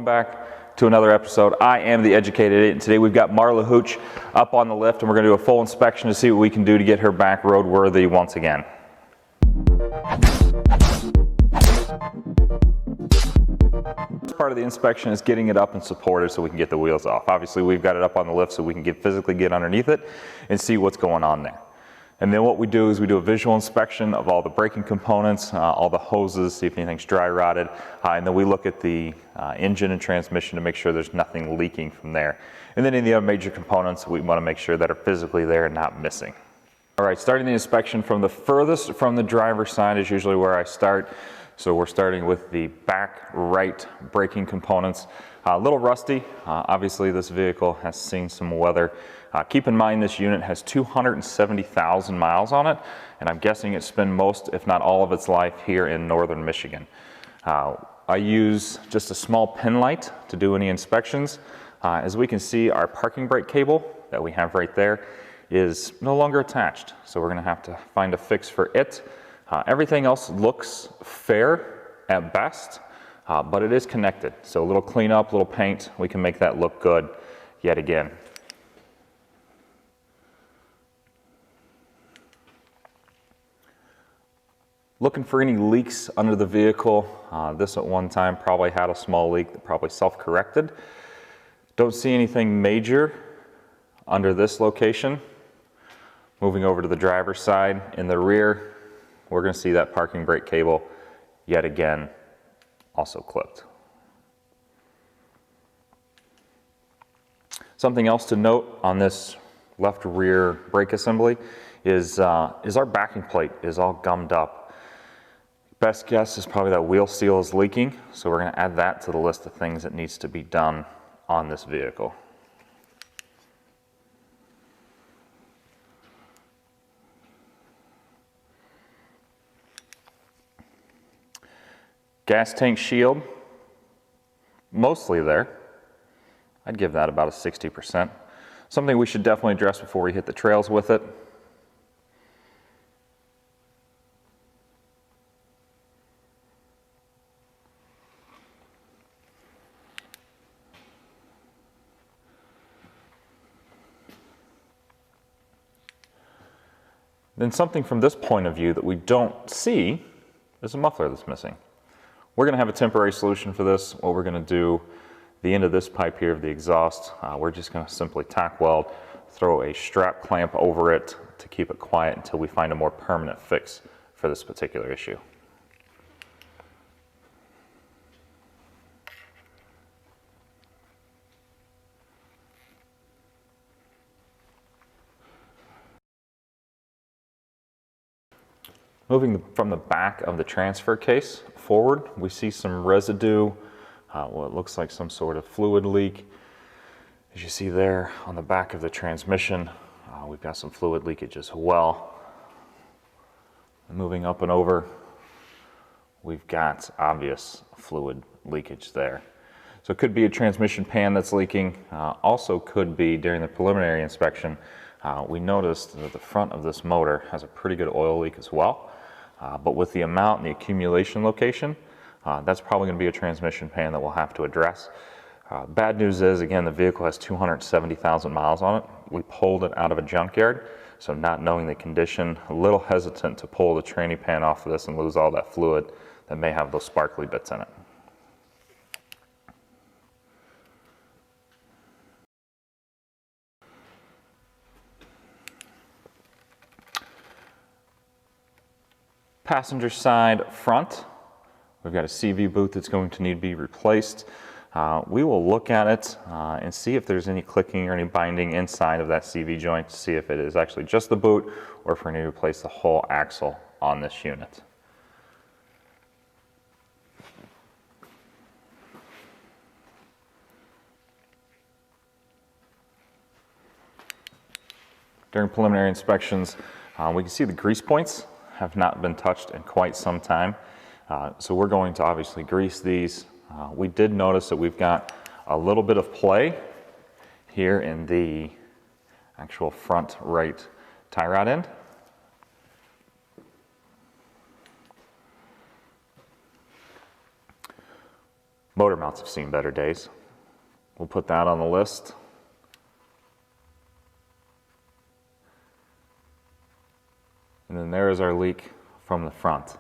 Welcome back to another episode. I am the Educated Idiot, and today we've got Marla Hooch up on the lift, and we're going to do a full inspection to see what we can do to get her back roadworthy once again. First part of the inspection is getting it up and supported so we can get the wheels off. Obviously, we've got it up on the lift so we can physically get underneath it and see what's going on there. And then what we do is we do a visual inspection of all the braking components, all the hoses, see if anything's dry rotted, and then we look at the engine and transmission to make sure there's nothing leaking from there. And then any other major components we want to make sure that are physically there and not missing. All right, starting the inspection from the furthest from the driver's side is usually where I start. So we're starting with the back right braking components. A little rusty. Obviously this vehicle has seen some weather. Keep in mind this unit has 270,000 miles on it, and I'm guessing it spent most, if not all of its life here in northern Michigan. I use just a small pin light to do any inspections. As we can see, our parking brake cable that we have right there is no longer attached, so we're going to have to find a fix for it. Everything else looks fair at best, but it is connected. So a little cleanup, a little paint, we can make that look good yet again. Looking for any leaks under the vehicle. This at one time probably had a small leak that probably self-corrected. Don't see anything major under this location. Moving over to the driver's side, in the rear, we're going to see that parking brake cable yet again also clipped. Something else to note on this left rear brake assembly is our backing plate is all gummed up. Best guess is probably that wheel seal is leaking, so we're going to add that to the list of things that needs to be done on this vehicle. Gas tank shield, mostly there. I'd give that about a 60%. Something we should definitely address before we hit the trails with it. Then something from this point of view that we don't see is a muffler that's missing. We're going to have a temporary solution for this. What we're going to do, the end of this pipe here of the exhaust, we're just going to simply tack weld, throw a strap clamp over it to keep it quiet until we find a more permanent fix for this particular issue. Moving from the back of the transfer case forward, we see some residue, what looks like some sort of fluid leak. As you see there on the back of the transmission, we've got some fluid leakage as well. And moving up and over, we've got obvious fluid leakage there. So it could be a transmission pan that's leaking. Also could be during the preliminary inspection, we noticed that the front of this motor has a pretty good oil leak as well. But with the amount and the accumulation location, that's probably going to be a transmission pan that we'll have to address. Bad news is, again, the vehicle has 270,000 miles on it. We pulled it out of a junkyard, so not knowing the condition, a little hesitant to pull the tranny pan off of this and lose all that fluid that may have those sparkly bits in it. Passenger side front, we've got a CV boot that's going to need to be replaced. We will look at it and see if there's any clicking or any binding inside of that CV joint to see if it is actually just the boot or if we need to replace the whole axle on this unit. During preliminary inspections, we can see the grease points have not been touched in quite some time. So we're going to obviously grease these. We did notice that we've got a little bit of play here in the actual front right tie rod end. Motor mounts have seen better days. We'll put that on the list. And then there is our leak from the front.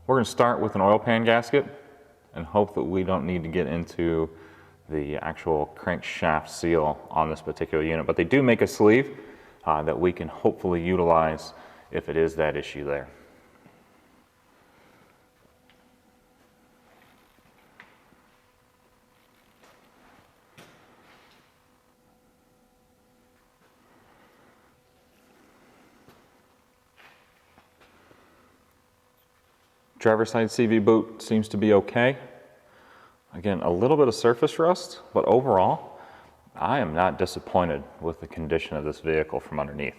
We're going to start with an oil pan gasket and hope that we don't need to get into the actual crankshaft seal on this particular unit. But they do make a sleeve that we can hopefully utilize if it is that issue there. Driver's side CV boot seems to be okay. Again, a little bit of surface rust, but overall, I am not disappointed with the condition of this vehicle from underneath.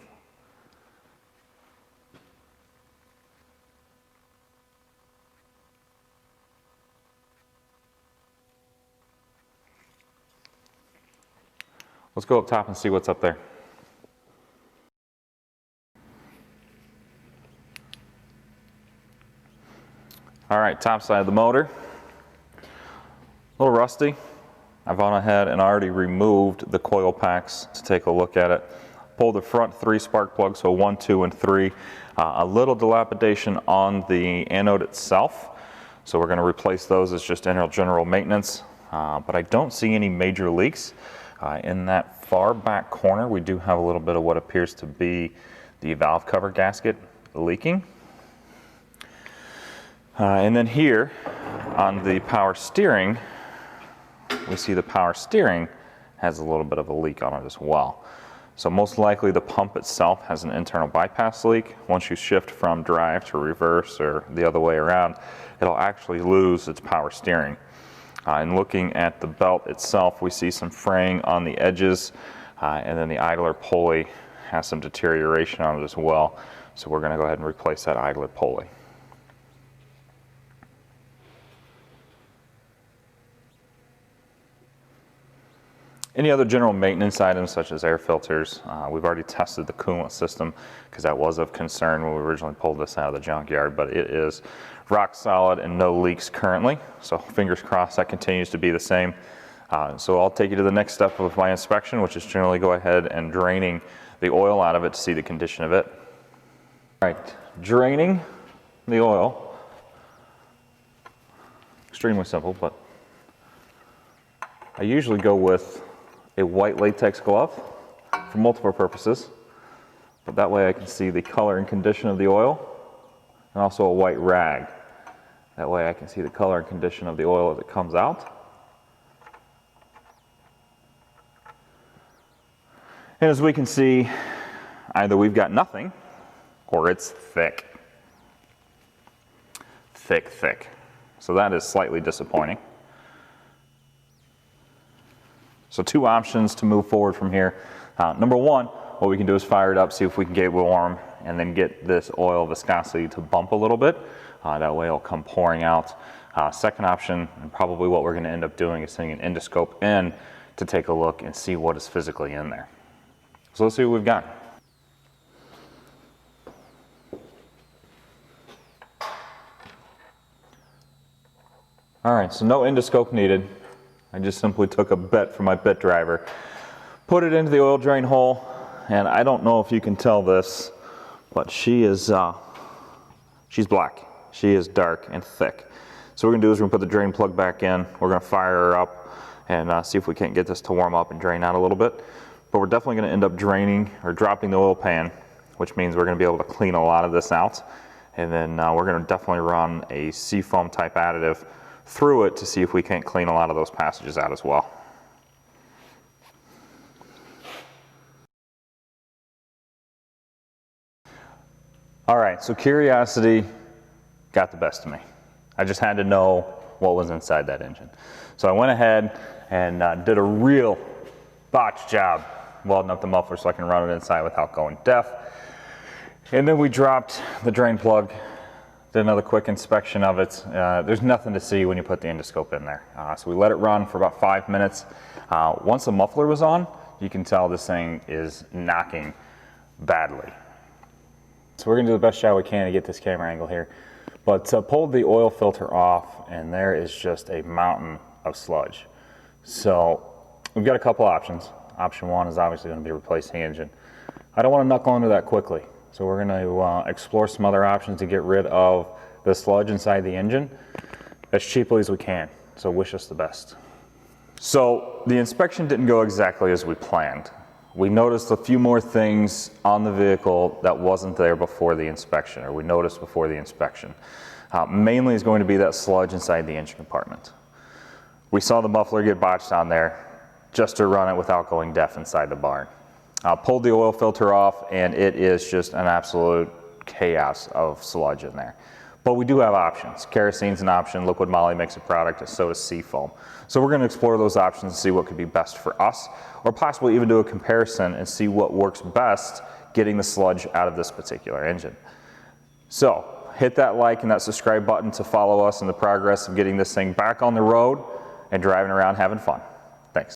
Let's go up top and see what's up there. All right, top side of the motor. A little rusty. I've gone ahead and already removed the coil packs to take a look at it. Pulled the front 3 spark plugs, so 1, 2, and 3. A little dilapidation on the anode itself, so we're going to replace those as just general maintenance. But I don't see any major leaks. In that far back corner, we do have a little bit of what appears to be the valve cover gasket leaking. And then here on the power steering, we see the power steering has a little bit of a leak on it as well. So most likely the pump itself has an internal bypass leak. Once you shift from drive to reverse or the other way around, it'll actually lose its power steering. And looking at the belt itself, we see some fraying on the edges, and then the idler pulley has some deterioration on it as well. So we're going to go ahead and replace that idler pulley. Any other general maintenance items such as air filters, we've already tested the coolant system because that was of concern when we originally pulled this out of the junkyard, but it is rock solid and no leaks currently, so fingers crossed that continues to be the same. So I'll take you to the next step of my inspection, which is generally go ahead and draining the oil out of it to see the condition of it. All right, draining the oil, extremely simple, but I usually go with a white latex glove for multiple purposes, but that way I can see the color and condition of the oil, and also a white rag. That way I can see the color and condition of the oil as it comes out. And as we can see, either we've got nothing or it's thick. Thick. So that is slightly disappointing. So 2 options to move forward from here. Number 1, what we can do is fire it up, see if we can get it warm, and then get this oil viscosity to bump a little bit. That way it'll come pouring out. Second option, and probably what we're going to end up doing, is sending an endoscope in to take a look and see what is physically in there. So let's see what we've got. All right, so no endoscope needed. I just simply took a bit from my bit driver, put it into the oil drain hole, and I don't know if you can tell this, but she's black. She is dark and thick. So what we're gonna do is we're gonna put the drain plug back in, we're gonna fire her up and see if we can't get this to warm up and drain out a little bit. But we're definitely gonna end up draining or dropping the oil pan, which means we're gonna be able to clean a lot of this out. And then we're gonna definitely run a seafoam type additive through it to see if we can't clean a lot of those passages out as well. All right, so curiosity got the best of me. I just had to know what was inside that engine. So I went ahead and did a real botch job welding up the muffler so I can run it inside without going deaf. And then we dropped the drain plug, did another quick inspection of it. There's nothing to see when you put the endoscope in there. So we let it run for about 5 minutes. Once the muffler was on, you can tell this thing is knocking badly. So we're gonna do the best job we can to get this camera angle here. But pulled the oil filter off, and there is just a mountain of sludge. So we've got a couple options. Option one is obviously going to be replacing the engine. I don't want to knuckle into that quickly, so we're going to explore some other options to get rid of the sludge inside the engine as cheaply as we can. So wish us the best. So the inspection didn't go exactly as we planned. We noticed a few more things on the vehicle that wasn't there before the inspection, or we noticed before the inspection. Mainly is going to be that sludge inside the engine compartment. We saw the muffler get botched on there just to run it without going deaf inside the barn. Pulled the oil filter off, and it is just an absolute chaos of sludge in there. But we do have options. Kerosene's an option, liquid moly makes a product, and so does seafoam. So we're going to explore those options and see what could be best for us, or possibly even do a comparison and see what works best getting the sludge out of this particular engine. So hit that like and that subscribe button to follow us in the progress of getting this thing back on the road and driving around having fun.